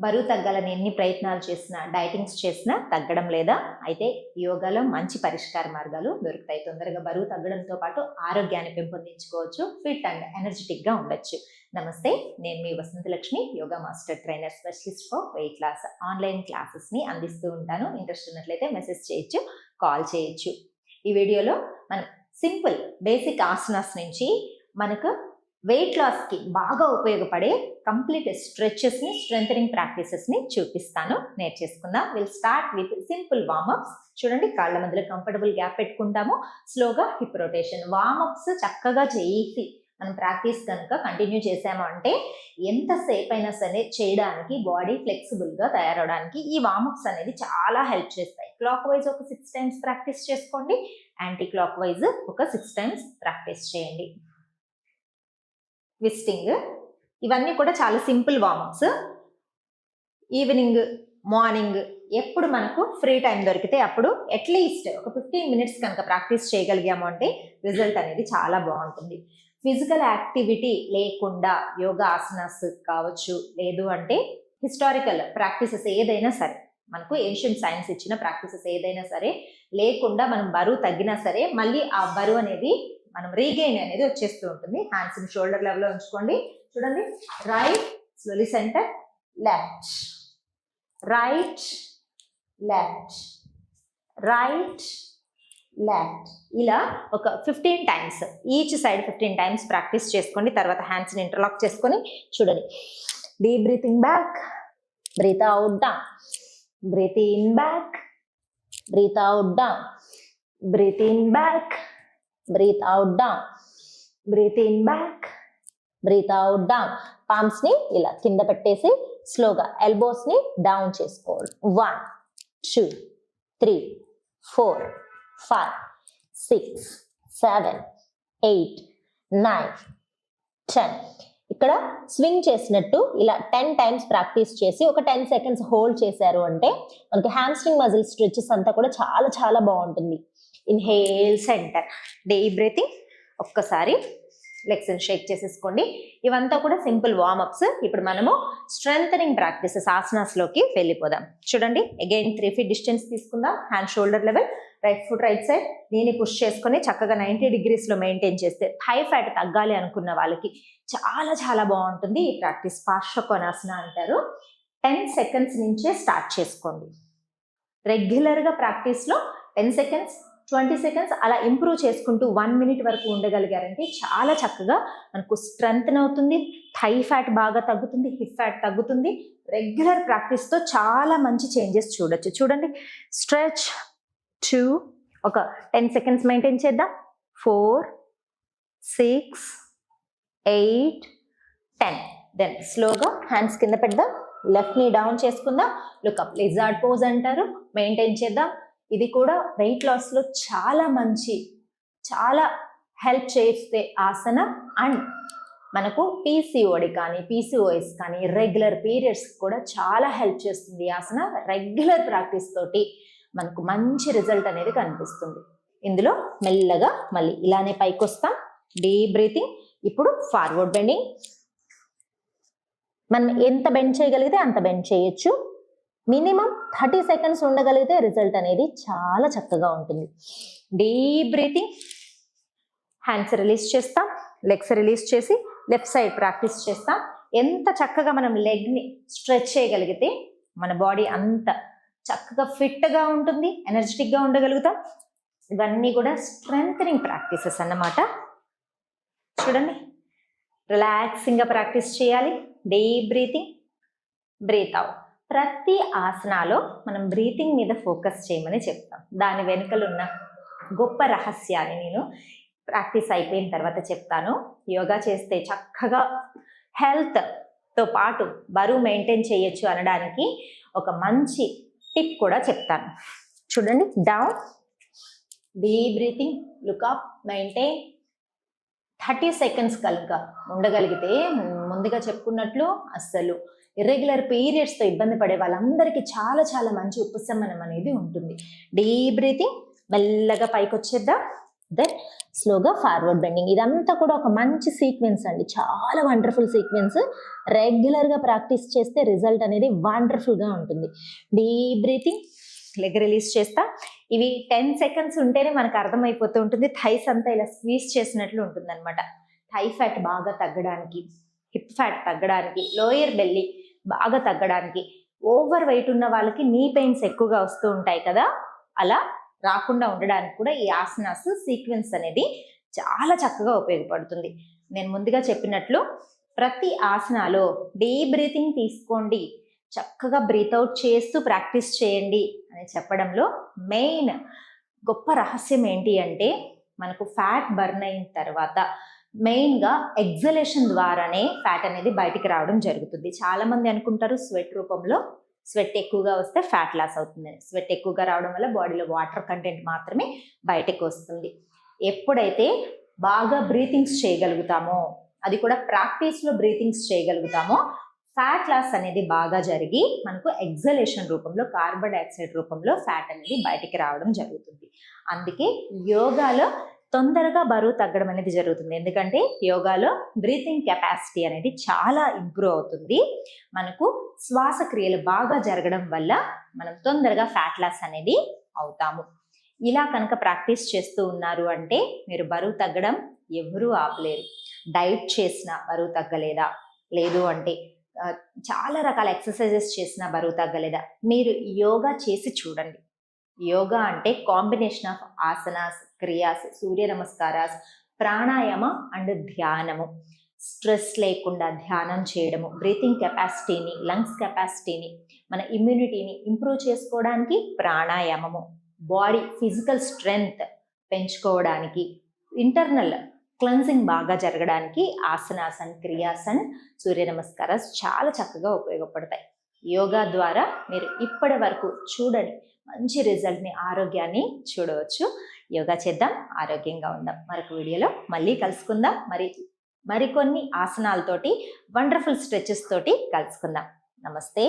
బరువు తగ్గాలని ఎన్ని ప్రయత్నాలు చేసినా, డైటింగ్స్ చేసినా తగ్గడం లేదా? అయితే యోగాలో మంచి పరిష్కార మార్గాలు దొరుకుతాయి. తొందరగా బరువు తగ్గడంతో పాటు ఆరోగ్యాన్ని పెంపొందించుకోవచ్చు, ఫిట్ అండ్ ఎనర్జెటిక్గా ఉండొచ్చు. నమస్తే, నేను మీ Vasanthalakshmi, yoga master trainer specialist for weight loss. Online క్లాసెస్ని అందిస్తూ ఉంటాను. ఇంట్రెస్ట్ ఉన్నట్లయితే మెసేజ్ చేయొచ్చు, కాల్ చేయొచ్చు. ఈ వీడియోలో మనం సింపుల్ బేసిక్ ఆసనాస్ నుంచి మనకు వెయిట్ లాస్కి బాగా ఉపయోగపడే కంప్లీట్ స్ట్రెచెస్ని, స్ట్రెంథనింగ్ ప్రాక్టీసెస్ని చూపిస్తాను. నేర్చేసుకుందాం. Will start with simple warmups. చూడండి, కాళ్ళ మధ్యలో కంఫర్టబుల్ గ్యాప్ పెట్టుకుంటాము. స్లోగా హిప్ రొటేషన్. వార్మప్స్ చక్కగా చేసి మనం ప్రాక్టీస్ కనుక కంటిన్యూ చేసాము అంటే ఎంతసేపు అయినా సరే చేయడానికి, బాడీ ఫ్లెక్సిబుల్గా తయారవడానికి ఈ వార్మప్స్ అనేది చాలా హెల్ప్ చేస్తాయి. క్లాక్ వైజ్ ఒక 6 times ప్రాక్టీస్ చేసుకోండి, యాంటీ క్లాక్ వైజ్ ఒక 6 times ప్రాక్టీస్ చేయండి. ట్విస్టింగ్, ఇవన్నీ కూడా చాలా సింపుల్ వార్మప్స్. ఈవినింగ్, మార్నింగ్ ఎప్పుడు మనకు ఫ్రీ టైం దొరికితే అప్పుడు అట్లీస్ట్ ఒక 15 minutes కనుక ప్రాక్టీస్ చేయగలిగాము అంటే రిజల్ట్ అనేది చాలా బాగుంటుంది. ఫిజికల్ యాక్టివిటీ లేకుండా యోగా ఆసనాస్ కావచ్చు, లేదు అంటే హిస్టారికల్ ప్రాక్టీసెస్ ఏదైనా సరే, మనకు ఏన్షియంట్ సైన్స్ ఇచ్చిన ప్రాక్టీసెస్ ఏదైనా సరే లేకుండా మనం బరువు తగ్గినా సరే మళ్ళీ ఆ బరువు అనేది మనం రీగెయిన్ అనేది వచ్చేస్తూ ఉంటుంది. హ్యాండ్స్ ని షోల్డర్ లెవెల్లో ఉంచుకోండి. చూడండి, right, slowly centre, left, right, left, right, left. ఇలా ఒక 15 times, each side 15 times practice చేసుకోండి. తర్వాత హ్యాండ్స్ని ఇంటర్లాక్ చేసుకొని చూడండి. Deep breathing back, breathe out down, breathe in back, breathe out down, breathe in back, breathe out down, breathe in back, breathe out down. palms ని ఇలా కింద పెట్టేసి స్లోగా ఎల్బోస్ ని డౌన్ చేసుకోవాలి. 1 2 3 4 5 6 7 8 9 10. ఇక్కడ స్వింగ్ చేసినట్టు ఇలా 10 times ప్రాక్టీస్ చేసి ఒక 10 seconds హోల్డ్ చేశారు అంటే మనకి హ్యామ్స్ట్రింగ్ మజిల్ స్ట్రెచెస్ అంతా కూడా చాలా చాలా బాగుంటుంది. Inhale, centre, deep breathing. ఒక్కసారి లెగ్స్ షేక్ చేసేసుకోండి. ఇవంతా కూడా సింపుల్ వార్మప్స్. ఇప్పుడు మనము స్ట్రెంథనింగ్ ప్రాక్టీసెస్ ఆసనాస్లోకి వెళ్ళిపోదాం. చూడండి, అగైన్ 3 feet డిస్టెన్స్ తీసుకుందాం. Hand shoulder level, right foot right side, దీన్ని పుష్ చేసుకొని చక్కగా 90 degrees మెయింటైన్ చేస్తే థై ఫ్యాట్ తగ్గాలి అనుకున్న వాళ్ళకి చాలా చాలా బాగుంటుంది ఈ ప్రాక్టీస్. పార్శ్వకోణాసన అంటారు. 10 seconds నుంచే స్టార్ట్ చేసుకోండి. రెగ్యులర్గా ప్రాక్టీస్లో 10 seconds 20 seconds అలా ఇంప్రూవ్ చేసుకుంటూ 1 minute వరకు ఉండగలిగారంటే చాలా చక్కగా మనకు స్ట్రెంగ్త్ అవుతుంది. థై ఫ్యాట్ బాగా తగ్గుతుంది, హిప్ ఫ్యాట్ తగ్గుతుంది. రెగ్యులర్ ప్రాక్టీస్తో చాలా మంచి చేంజెస్ చూడొచ్చు. చూడండి, స్ట్రెచ్ 2, ఒక 10 seconds మెయింటైన్ చేద్దాం. 4 6 8 10. దెన్ స్లోగా హ్యాండ్స్ కింద పెడదాం. లెఫ్ట్ ని డౌన్ చేసుకుందాం. లుక్అప్, లిజార్డ్ పోజ్ అంటారు. మెయింటైన్ చేద్దాం. ఇది కూడా వెయిట్ లాస్లో చాలా మంచి, చాలా హెల్ప్ చేస్తే ఆసన. అండ్ మనకు పీసీఓడి కానీ పీసీఓఎస్ కానీ రెగ్యులర్ పీరియడ్స్ కూడా చాలా హెల్ప్ చేస్తుంది ఈ ఆసన. రెగ్యులర్ ప్రాక్టీస్ తోటి మనకు మంచి రిజల్ట్ అనేది కనిపిస్తుంది. ఇందులో మెల్లగా మళ్ళీ ఇలానే పైకి వస్తాం. Deep breathing. ఇప్పుడు ఫార్వర్డ్ బెండింగ్. మనం ఎంత బెండ్ చేయగలిగితే అంత బెండ్ చేయొచ్చు. మినిమం 30 seconds ఉండగలిగితే రిజల్ట్ అనేది చాలా చక్కగా ఉంటుంది. Deep breathing. హ్యాండ్స్ రిలీజ్ చేస్తాం, లెగ్స్ రిలీజ్ చేసి లెఫ్ట్ సైడ్ ప్రాక్టీస్ చేస్తాం. ఎంత చక్కగా మనం లెగ్ని స్ట్రెచ్ చేయగలిగితే మన బాడీ అంత చక్కగా ఫిట్గా ఉంటుంది, ఎనర్జెటిక్గా ఉండగలుగుతాం. ఇవన్నీ కూడా స్ట్రెంథనింగ్ ప్రాక్టీసెస్ అన్నమాట. చూడండి, రిలాక్సింగ్గా ప్రాక్టీస్ చేయాలి. Deep breathing, breathe out. ప్రతి ఆసనాలో మనం బ్రీతింగ్ మీద ఫోకస్ చేయమని చెప్తాం. దాని వెనుకలున్న గొప్ప రహస్యాన్ని నేను ప్రాక్టీస్ అయిపోయిన తర్వాత చెప్తాను. యోగా చేస్తే చక్కగా హెల్త్తో పాటు బరువు మెయింటైన్ చేయొచ్చు అనడానికి ఒక మంచి టిప్ కూడా చెప్తాను. చూడండి, down, deep breathing, look up, maintain. 30 seconds కనుక ఉండగలిగితే ముందుగా చెప్పుకున్నట్లు అస్సలు ఇర్రెగ్యులర్ పీరియడ్స్తో ఇబ్బంది పడే వాళ్ళందరికీ చాలా చాలా మంచి ఉపశమనం అనేది ఉంటుంది. డీప్ బ్రీతింగ్, మెల్లగా పైకి వచ్చేద్దాం. దెన్ స్లోగా ఫార్వర్డ్ బెండింగ్. ఇదంతా కూడా ఒక మంచి సీక్వెన్స్ అండి, చాలా వండర్ఫుల్ సీక్వెన్స్. రెగ్యులర్గా ప్రాక్టీస్ చేస్తే రిజల్ట్ అనేది వండర్ఫుల్గా ఉంటుంది. డీప్ బ్రీతింగ్, లెగ్ రిలీజ్ చేస్తా. ఇవి 10 సెకండ్స్ ఉంటేనే మనకు అర్థమైపోతూ ఉంటుంది. థైస్ అంతా ఇలా స్క్వీజ్ చేసినట్లు ఉంటుంది అనమాట. థై ఫ్యాట్ బాగా తగ్గడానికి, హిప్ ఫ్యాట్ తగ్గడానికి, లోయర్ బెల్లీ బాగా తగ్గడానికి, ఓవర్ వెయిట్ ఉన్న వాళ్ళకి నీ పెయిన్స్ ఎక్కువగా వస్తూ ఉంటాయి కదా, అలా రాకుండా ఉండడానికి కూడా ఈ ఆసనాస్ సీక్వెన్స్ అనేది చాలా చక్కగా ఉపయోగపడుతుంది. నేను ముందుగా చెప్పినట్లు ప్రతి ఆసనాలో డీప్ బ్రీతింగ్ తీసుకోండి, చక్కగా బ్రీత్ అవుట్ చేస్తూ ప్రాక్టీస్ చేయండి అని చెప్పడంలో మెయిన్ గొప్ప రహస్యం ఏంటి అంటే, మనకు ఫ్యాట్ బర్న్ అయిన తర్వాత మెయిన్గా ఎగ్జలేషన్ ద్వారానే ఫ్యాట్ అనేది బయటికి రావడం జరుగుతుంది. చాలామంది అనుకుంటారు స్వెట్ రూపంలో, స్వెట్ ఎక్కువగా వస్తే ఫ్యాట్ లాస్ అవుతుంది. స్వెట్ ఎక్కువగా రావడం వల్ల బాడీలో వాటర్ కంటెంట్ మాత్రమే బయటకు వస్తుంది. ఎప్పుడైతే బాగా బ్రీతింగ్స్ చేయగలుగుతామో, అది కూడా ప్రాక్టీస్లో బ్రీతింగ్స్ చేయగలుగుతామో, ఫ్యాట్ లాస్ అనేది బాగా జరిగి మనకు ఎగ్జలేషన్ రూపంలో, కార్బన్ డైఆక్సైడ్ రూపంలో ఫ్యాట్ అనేది బయటికి రావడం జరుగుతుంది. అందుకే యోగాలో తొందరగా బరువు తగ్గడం అనేది జరుగుతుంది. ఎందుకంటే యోగాలో బ్రీతింగ్ కెపాసిటీ అనేది చాలా ఇంప్రూవ్ అవుతుంది. మనకు శ్వాసక్రియలు బాగా జరగడం వల్ల మనం తొందరగా ఫ్యాట్ లాస్ అనేది అవుతాము. ఇలా కనుక ప్రాక్టీస్ చేస్తూ ఉన్నారు అంటే మీరు బరువు తగ్గడం ఎవరూ ఆపలేరు. డైట్ చేసిన బరువు తగ్గలేదా, లేదు అంటే చాలా రకాల ఎక్సర్సైజెస్ చేసిన బరువు తగ్గలేదా, మీరు యోగా చేసి చూడండి. యోగా అంటే combination of asanas, kriyas, Surya namaskaras, pranayama and ధ్యానము. స్ట్రెస్ లేకుండా ధ్యానం చేయడము, బ్రీతింగ్ కెపాసిటీని, లంగ్స్ కెపాసిటీని, మన ఇమ్యూనిటీని ఇంప్రూవ్ చేసుకోవడానికి ప్రాణాయామము, బాడీ ఫిజికల్ స్ట్రెంగ్త్ పెంచుకోవడానికి, ఇంటర్నల్ క్లెన్సింగ్ బాగా జరగడానికి ఆసనాసన్, క్రియాసన్, సూర్య నమస్కారాస్ చాలా చక్కగా ఉపయోగపడతాయి. యోగా ద్వారా మీరు ఇప్పటి వరకు చూడని మంచి రిజల్ట్ని, ఆరోగ్యాన్ని చూడవచ్చు. యోగా చేద్దాం, ఆరోగ్యంగా ఉందాం. మరొక వీడియోలో మళ్ళీ కలుసుకుందాం. మరికొన్ని ఆసనాలతోటి, వండర్ఫుల్ స్ట్రెచెస్ తోటి కలుసుకుందాం. నమస్తే.